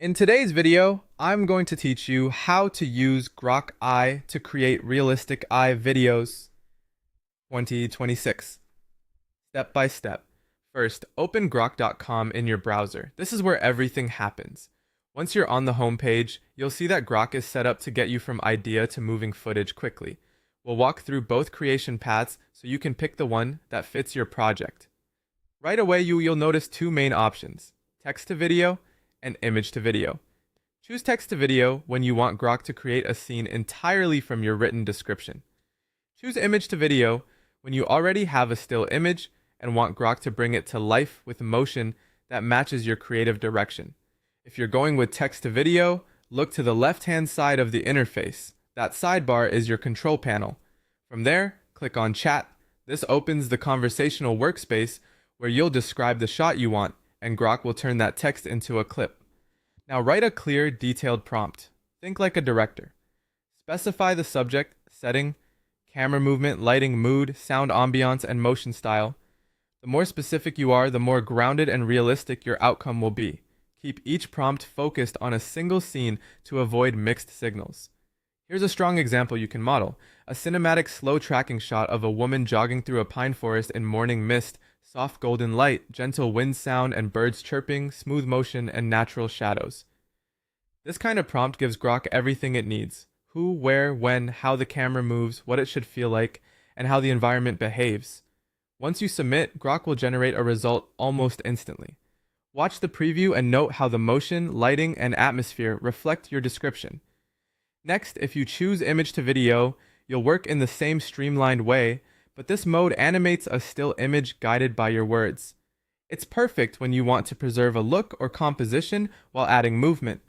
In today's video, I'm going to teach you how to use Grok Ai to create realistic AI videos 2026, step by step. First, open grok.com in your browser. This is where everything happens. Once you're on the home page, you'll see that Grok is set up to get you from idea to moving footage quickly. We'll walk through both creation paths so you can pick the one that fits your project. Right away, you'll notice two main options: text to video and image to video. Choose text to video when you want Grok to create a scene entirely from your written description. Choose image to video when you already have a still image and want Grok to bring it to life with motion that matches your creative direction. If you're going with text to video, look to the left-hand side of the interface. That sidebar is your control panel. From there, click on Chat. This opens the conversational workspace where you'll describe the shot you want, and Grok will turn that text into a clip. Now write a clear, detailed prompt. Think like a director. Specify the subject, setting, camera movement, lighting, mood, sound ambiance, and motion style. The more specific you are, the more grounded and realistic your outcome will be. Keep each prompt focused on a single scene to avoid mixed signals. Here's a strong example you can model: a cinematic slow tracking shot of a woman jogging through a pine forest in morning mist, soft golden light, gentle wind sound and birds chirping, smooth motion, and natural shadows. This kind of prompt gives Grok everything it needs: who, where, when, how the camera moves, what it should feel like, and how the environment behaves. Once you submit, Grok will generate a result almost instantly. Watch the preview and note how the motion, lighting, and atmosphere reflect your description. Next, if you choose image to video, you'll work in the same streamlined way, but this mode animates a still image guided by your words. It's perfect when you want to preserve a look or composition while adding movement.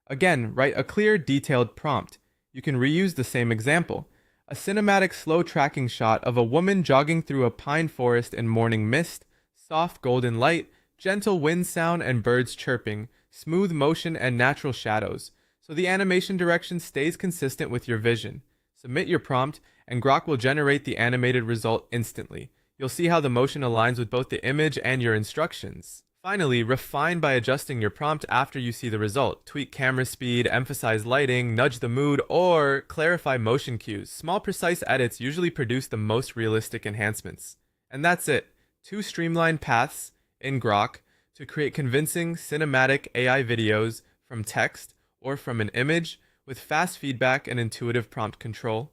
Again, write a clear, detailed prompt. You can reuse the same example: a cinematic slow tracking shot of a woman jogging through a pine forest in morning mist, soft golden light, gentle wind sound and birds chirping, smooth motion and natural shadows, so the animation direction stays consistent with your vision. Submit your prompt, and Grok will generate the animated result instantly. You'll see how the motion aligns with both the image and your instructions. Finally, refine by adjusting your prompt after you see the result. Tweak camera speed, emphasize lighting, nudge the mood, or clarify motion cues. Small, precise edits usually produce the most realistic enhancements. And that's it. Two streamlined paths in Grok to create convincing cinematic AI videos from text or from an image with fast feedback and intuitive prompt control.